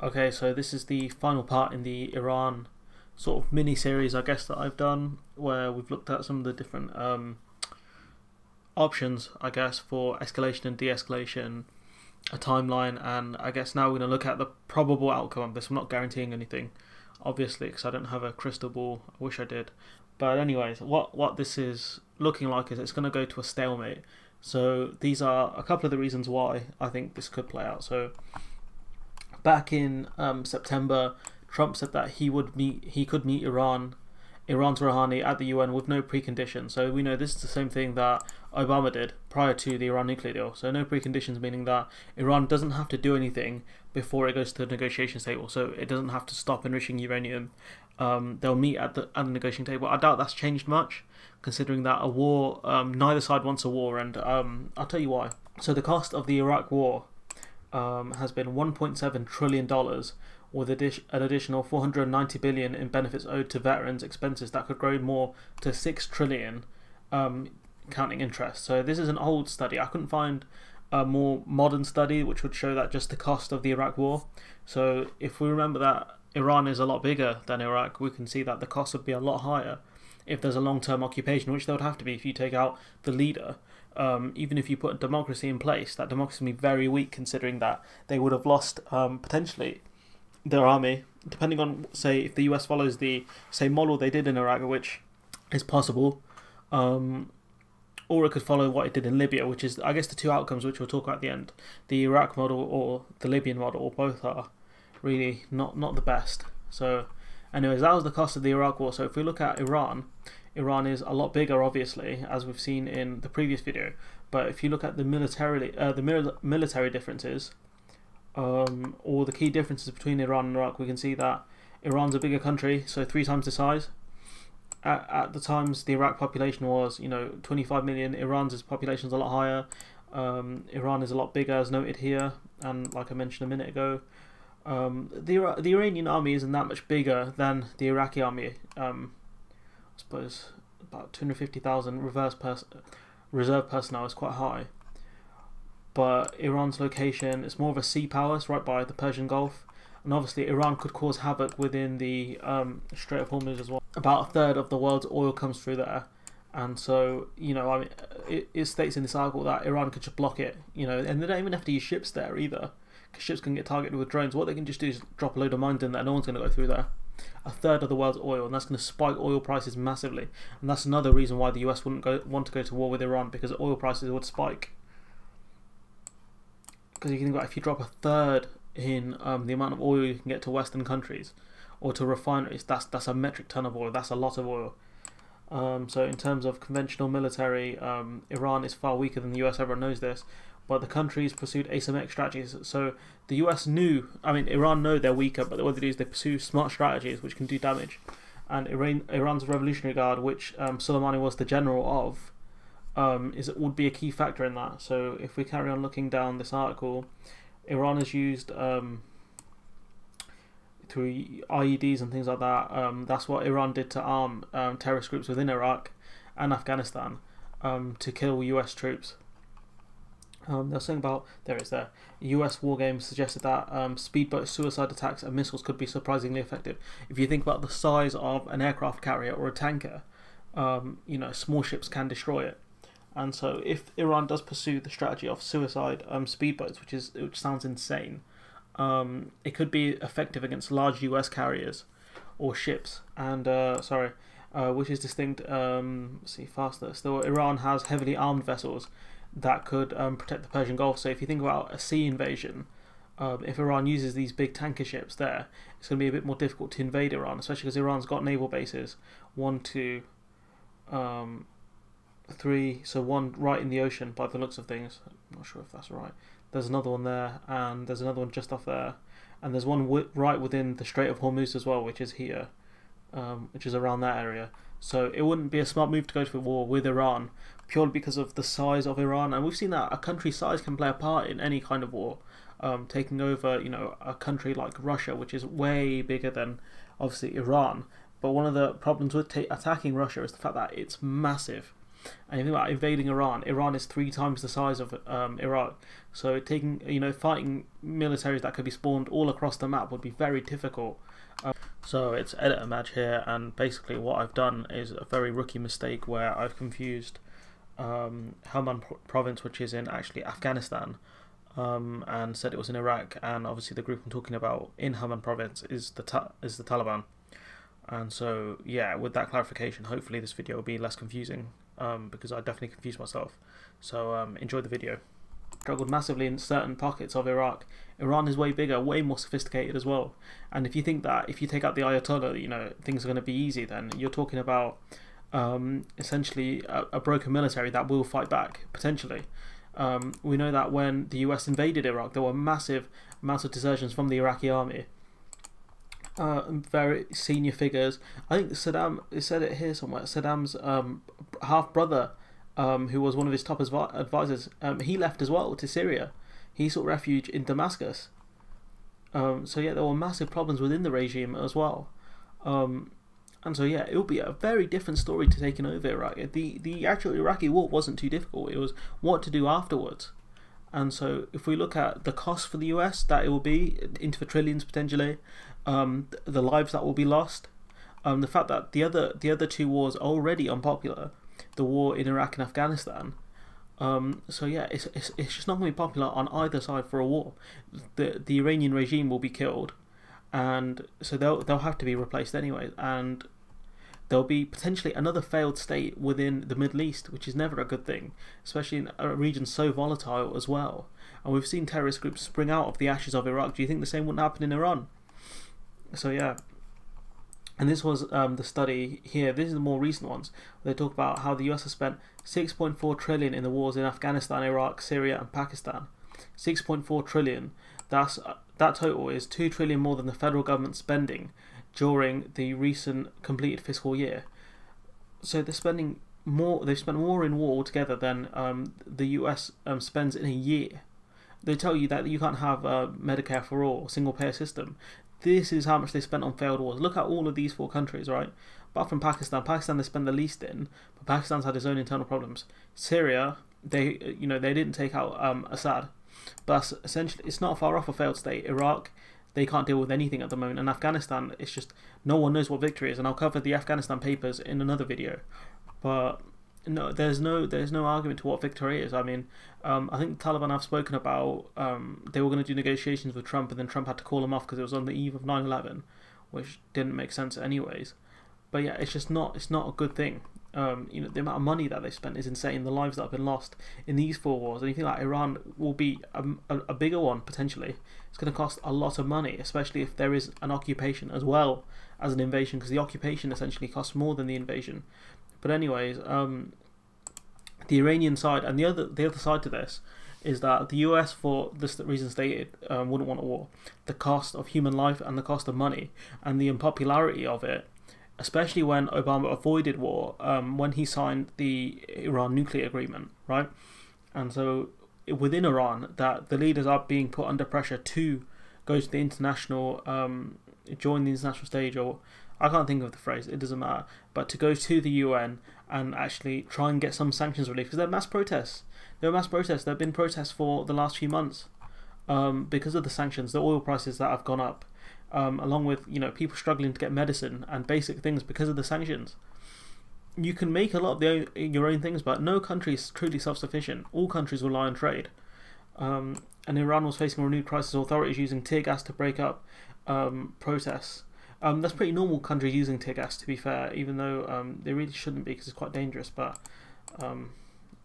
Okay, so this is the final part in the Iran sort of mini series, I guess, that I've done, where we've looked at some of the different options, I guess, for escalation and de escalation, a timeline, and I guess now we're going to look at the probable outcome of this. I'm not guaranteeing anything, obviously, because I don't have a crystal ball. I wish I did. But, anyways, what this is looking like is it's going to go to a stalemate. So, these are a couple of the reasons why I think this could play out. So, back in September, Trump said that he could meet Iran's Rouhani at the UN with no preconditions. So we know this is the same thing that Obama did prior to the Iran nuclear deal. So no preconditions, meaning that Iran doesn't have to do anything before it goes to the negotiation table. So it doesn't have to stop enriching uranium. They'll meet at the negotiating table. I doubt that's changed much, considering that a war, neither side wants a war, and I'll tell you why. So the cost of the Iraq war has been $1.7 trillion, with an additional 490 billion in benefits owed to veterans' expenses that could grow more to 6 trillion, counting interest. So this is an old study. I couldn't find a more modern study which would show that just the cost of the Iraq war. So if we remember that Iran is a lot bigger than Iraq, we can see that the cost would be a lot higher if there's a long-term occupation, which there would have to be if you take out the leader. Even if you put a democracy in place, that democracy would be very weak, considering that they would have lost potentially their army, depending on, say, if the US follows the same model they did in Iraq, which is possible, or it could follow what it did in Libya, which is, I guess, the two outcomes which we'll talk about at the end. The Iraq model or the Libyan model, or both are really not the best. So, anyways, that was the cost of the Iraq war. So if we look at Iran is a lot bigger, obviously, as we've seen in the previous video. But if you look at the military differences, or the key differences between Iran and Iraq, we can see that Iran's a bigger country, so 3 times the size. At the times, the Iraq population was, 25 million. Iran's population is a lot higher. Iran is a lot bigger, as noted here, and like I mentioned a minute ago, the Iranian army isn't that much bigger than the Iraqi army. I suppose about 250,000 reserve personnel is quite high. But Iran's location is more of a sea power, it's right by the Persian Gulf, and obviously Iran could cause havoc within the Strait of Hormuz as well. About a third of the world's oil comes through there, and so it states in this article that Iran could just block it, and they don't even have to use ships there either, because ships can get targeted with drones. What they can just do is drop a load of mines in there, no one's going to go through there. A third of the world's oil, and that's going to spike oil prices massively, and that's another reason why the US wouldn't want to go to war with Iran, because oil prices would spike. Because you can think about, if you drop a third in the amount of oil you can get to Western countries or to refineries, that's a metric ton of oil. That's a lot of oil. So in terms of conventional military, Iran is far weaker than the US. Everyone knows this, but the countries pursued asymmetric strategies. So the US Iran know they're weaker, but what they do is they pursue smart strategies which can do damage. And Iran's Revolutionary Guard, which Soleimani was the general of, would be a key factor in that. So if we carry on looking down this article, Iran has used through IEDs and things like that. That's what Iran did to arm terrorist groups within Iraq and Afghanistan to kill US troops. They're saying about US war games suggested that speedboat suicide attacks and missiles could be surprisingly effective. If you think about the size of an aircraft carrier or a tanker, small ships can destroy it. And so if Iran does pursue the strategy of suicide speedboats, which sounds insane, it could be effective against large US carriers or ships. And which is distinct. Faster. Still, Iran has heavily armed vessels that could protect the Persian Gulf. So if you think about a sea invasion, if Iran uses these big tanker ships there, it's going to be a bit more difficult to invade Iran, especially because Iran's got naval bases. 1, 2, 3, so one right in the ocean by the looks of things. I'm not sure if that's right. There's another one there, and there's another one just off there, and there's one right within the Strait of Hormuz as well, which is here, which is around that area. So it wouldn't be a smart move to go to war with Iran, purely because of the size of Iran, and we've seen that a country's size can play a part in any kind of war. Taking over, a country like Russia, which is way bigger than obviously Iran. But one of the problems with attacking Russia is the fact that it's massive. And you think about invading Iran. Iran is 3 times the size of Iraq. So taking, fighting militaries that could be spawned all across the map would be very difficult. So it's edit a match here, and basically what I've done is a very rookie mistake where I've confused Helmand province, which is in actually Afghanistan, and said it was in Iraq. And obviously the group I'm talking about in Helmand province is the Taliban. And so yeah, with that clarification, hopefully this video will be less confusing, because I definitely confused myself. So enjoy the video. Struggled massively in certain pockets of Iraq. Iran is way bigger, way more sophisticated as well. And if you think that if you take out the Ayatollah, things are going to be easy, then you're talking about essentially a broken military that will fight back, potentially. We know that when the US invaded Iraq, there were massive amounts of desertions from the Iraqi army. Very senior figures. I think Saddam, it said it here somewhere, Saddam's half-brother, who was one of his top advisors, he left as well to Syria. He sought refuge in Damascus. So yeah, there were massive problems within the regime as well. And so yeah, it will be a very different story to taking over Iraq. The actual Iraqi war wasn't too difficult. It was what to do afterwards. And so if we look at the cost for the US, that it will be into the trillions potentially, the lives that will be lost, the fact that the other 2 wars are already unpopular, the war in Iraq and Afghanistan. So yeah, it's just not going to be popular on either side for a war. The Iranian regime will be killed, and so they'll have to be replaced anyway, and there'll be potentially another failed state within the Middle East, which is never a good thing, especially in a region so volatile as well. And we've seen terrorist groups spring out of the ashes of Iraq. Do you think the same wouldn't happen in Iran? So yeah. And this was the study here. This is the more recent ones. They talk about how the US has spent 6.4 trillion in the wars in Afghanistan, Iraq, Syria, and Pakistan. 6.4 trillion. That total is 2 trillion more than the federal government spending during the recent completed fiscal year. So they're spending more. They've spent more in war altogether than the US spends in a year. They tell you that you can't have Medicare for all, single payer system. This is how much they spent on failed wars. Look at all of these 4 countries, right? Apart from Pakistan they spend the least in, but Pakistan's had its own internal problems. Syria, they didn't take out Assad, but essentially it's not far off a failed state. Iraq, they can't deal with anything at the moment, and Afghanistan, it's just no one knows what victory is. And I'll cover the Afghanistan papers in another video, but no, there's no argument to what victory is. I mean, I think the Taliban have spoken about they were going to do negotiations with Trump, and then Trump had to call them off because it was on the eve of 9/11, which didn't make sense anyways. But yeah, it's not a good thing. The amount of money that they spent is insane. The lives that have been lost in these 4 wars, and you think like Iran will be a bigger one potentially. It's going to cost a lot of money, especially if there is an occupation as well as an invasion, because the occupation essentially costs more than the invasion. But anyways, the Iranian side and the other side to this is that the US, for the reason stated, wouldn't want a war. The cost of human life and the cost of money and the unpopularity of it, especially when Obama avoided war when he signed the Iran nuclear agreement, right? And so within Iran, that the leaders are being put under pressure to go to the international, join the international stage, or I can't think of the phrase, it doesn't matter, but to go to the UN and actually try and get some sanctions relief, because there are mass protests. There have been protests for the last few months because of the sanctions, the oil prices that have gone up, along with people struggling to get medicine and basic things because of the sanctions. You can make a lot of your own things, but no country is truly self-sufficient. All countries rely on trade. And Iran was facing a renewed crisis, authorities using tear gas to break up protests. That's pretty normal, countries using tear gas, to be fair, even though they really shouldn't be because it's quite dangerous, but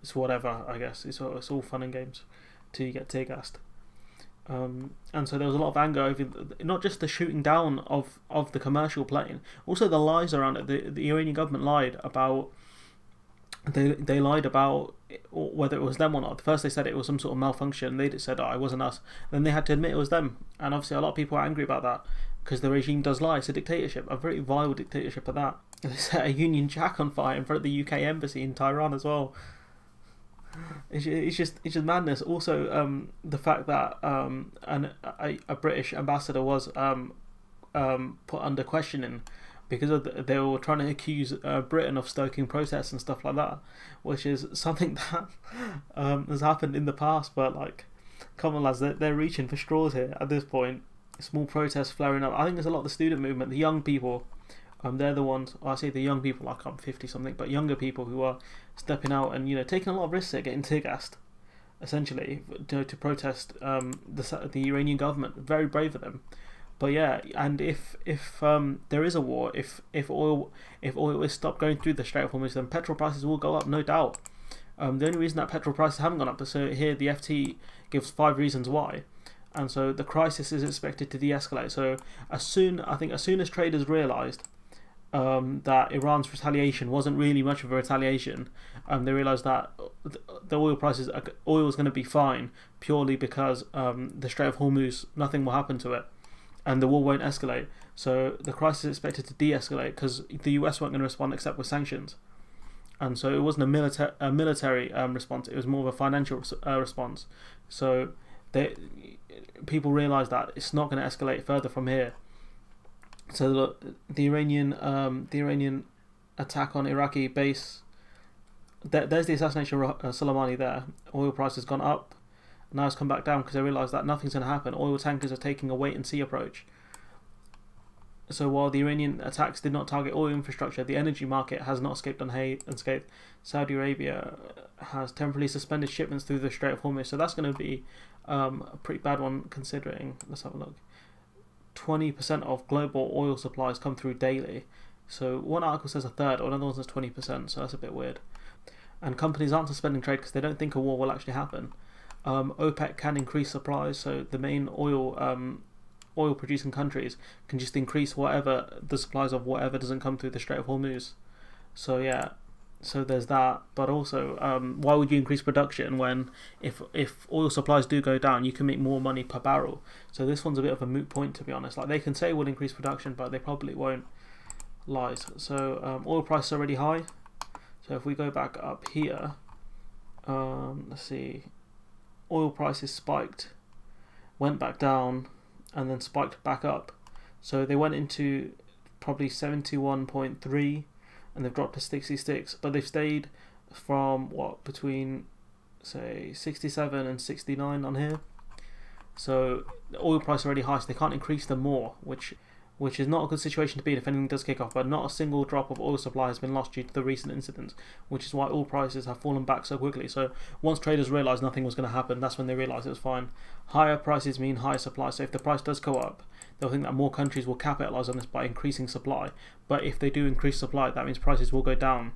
it's whatever, I guess. It's all fun and games till you get tear gassed. And so there was a lot of anger over not just the shooting down of the commercial plane, also the lies around it. The Iranian government lied about, they lied about whether it was them or not. First they said it was some sort of malfunction, they said, oh, it wasn't us. Then they had to admit it was them, and obviously a lot of people are angry about that because the regime does lie. It's a dictatorship, a very vile dictatorship at that. They set a Union Jack on fire in front of the UK embassy in Tehran as well. It's just madness. Also, the fact that a British ambassador was put under questioning because they were trying to accuse Britain of stoking protests and stuff like that, which is something that has happened in the past. But like, come on lads, they're reaching for straws here at this point. Small protests flaring up. I think there's a lot of the student movement, the young people. They're the ones. I say the young people, like I'm 50 something, but younger people who are stepping out and taking a lot of risks at getting tear gassed, essentially to protest the Iranian government. Very brave of them. But yeah, and if there is a war, if oil is stopped going through the Strait of Hormuz, then petrol prices will go up, no doubt. The only reason that petrol prices haven't gone up, so here the FT gives 5 reasons why, and so the crisis is expected to de-escalate. So as soon as traders realised that Iran's retaliation wasn't really much of a retaliation, they realised that the oil is going to be fine purely because the Strait of Hormuz, nothing will happen to it, and the war won't escalate. So the crisis is expected to de-escalate because the US weren't going to respond except with sanctions, and so it wasn't a military response. It was more of a financial response. So people realised that it's not going to escalate further from here. So the Iranian attack on Iraqi base, there's the assassination of Soleimani there. Oil price has gone up. Now it's come back down because they realise that nothing's going to happen. Oil tankers are taking a wait-and-see approach. So while the Iranian attacks did not target oil infrastructure, the energy market has not escaped unscathed. Saudi Arabia has temporarily suspended shipments through the Strait of Hormuz. So that's going to be a pretty bad one considering. Let's have a look. 20% of global oil supplies come through daily. So one article says a third, or another one says 20%. So that's a bit weird. And companies aren't suspending trade because they don't think a war will actually happen. OPEC can increase supplies, so the main oil producing countries can just increase whatever the supplies of whatever doesn't come through the Strait of Hormuz. So yeah, so there's that. But also, why would you increase production when if oil supplies do go down, you can make more money per barrel? So this one's a bit of a moot point, to be honest. Like, they can say we'll increase production, but they probably won't. Lies. So oil prices are already high. So if we go back up here, let's see, oil prices spiked, went back down, and then spiked back up. So they went into probably 71.3 and they've dropped to 66, but they've stayed from between say 67 and 69 on here. So the oil price is already high, so they can't increase them more, which is not a good situation to be in if anything does kick off. But not a single drop of oil supply has been lost due to the recent incidents, which is why oil prices have fallen back so quickly. So once traders realised nothing was going to happen, that's when they realised it was fine. Higher prices mean higher supply, so if the price does go up, they'll think that more countries will capitalise on this by increasing supply. But if they do increase supply, that means prices will go down,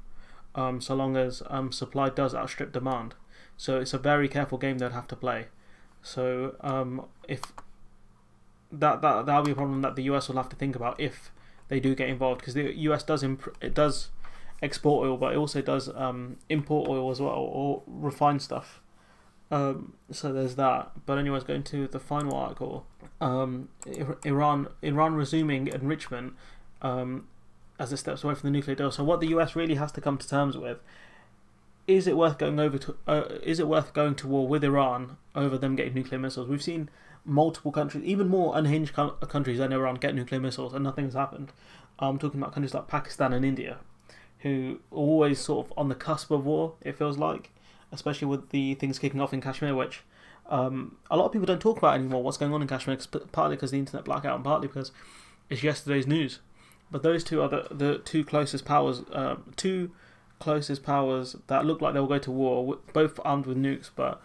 so long as supply does outstrip demand. So it's a very careful game they'd have to play. So if that'll be a problem that the US will have to think about if they do get involved, because the US does export oil, but it also does import oil as well, or refine stuff. So there's that. But anyways, going to the final article, Iran resuming enrichment as it steps away from the nuclear deal. So what the US really has to come to terms with: is it worth going to war with Iran over them getting nuclear missiles? We've seen multiple countries, even more unhinged countries than Iran, get nuclear missiles and nothing's happened. I'm talking about countries like Pakistan and India, who are always sort of on the cusp of war, it feels like, especially with the things kicking off in Kashmir, which a lot of people don't talk about anymore, what's going on in Kashmir, partly because of the internet blackout and partly because it's yesterday's news. But those two are the two closest powers that look like they'll go to war, both armed with nukes. But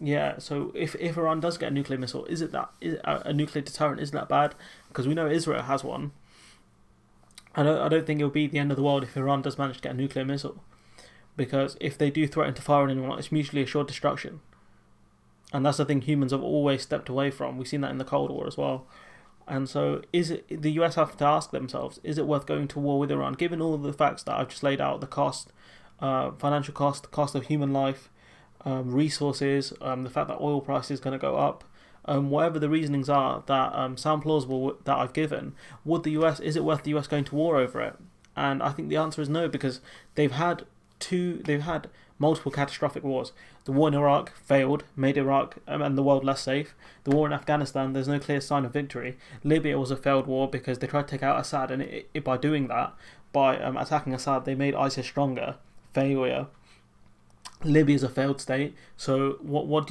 yeah, so if Iran does get a nuclear missile, is it a nuclear deterrent? Isn't that bad? Because we know Israel has one. I don't think it'll be the end of the world if Iran does manage to get a nuclear missile, because if they do threaten to fire on anyone, it's mutually assured destruction, and that's the thing humans have always stepped away from. We've seen that in the Cold War as well. And so the US have to ask themselves, is it worth going to war with Iran, given all of the facts that I've just laid out, the cost, financial cost, the cost of human life, resources, the fact that oil price is going to go up, whatever the reasonings are that sound plausible that I've given. Is it worth the US going to war over it? And I think the answer is no, because they've had multiple catastrophic wars. The war in Iraq failed, made Iraq and the world less safe. The war in Afghanistan, there's no clear sign of victory. Libya was a failed war because they tried to take out Assad, and by doing that, by attacking Assad, they made ISIS stronger. Failure. Libya is a failed state. So what's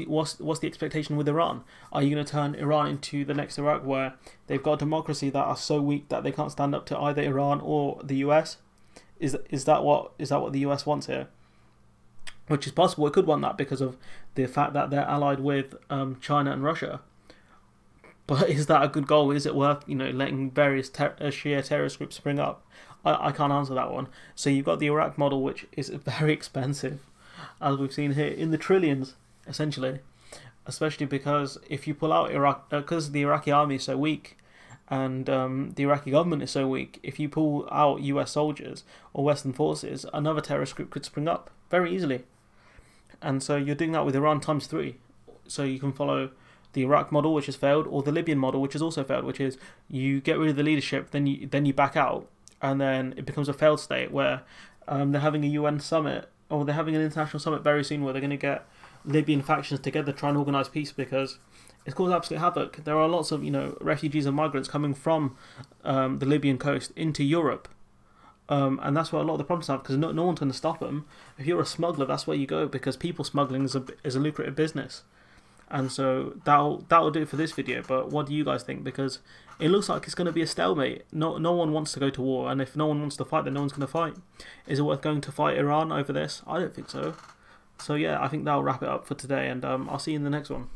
the expectation with Iran? Are you going to turn Iran into the next Iraq, where they've got a democracy that are so weak that they can't stand up to either Iran or the US? Is that what the US wants here? Which is possible. It could want that because of the fact that they're allied with China and Russia. But is that a good goal? Is it worth letting various Shia terrorist groups spring up? I can't answer that one. So you've got the Iraq model, which is very expensive, as we've seen here, in the trillions, essentially. Especially because if you pull out Iraq, because the Iraqi army is so weak, and the Iraqi government is so weak, if you pull out US soldiers or Western forces, another terrorist group could spring up very easily. And so you're doing that with Iran times 3. So you can follow the Iraq model, which has failed, or the Libyan model, which has also failed, which is you get rid of the leadership, then you back out, and then it becomes a failed state where they're having a UN summit, or they're having an international summit very soon, where they're going to get Libyan factions together, try and organise peace, because it's caused absolute havoc. There are lots of refugees and migrants coming from the Libyan coast into Europe, and that's where a lot of the problems are, because no one's going to stop them. If you're a smuggler, that's where you go, because people smuggling is a lucrative business. And so that'll do it for this video. But what do you guys think? Because it looks like it's going to be a stalemate. No one wants to go to war, and if no one wants to fight, then no one's going to fight. Is it worth going to fight Iran over this? I don't think so. So yeah, I think that'll wrap it up for today, and I'll see you in the next one.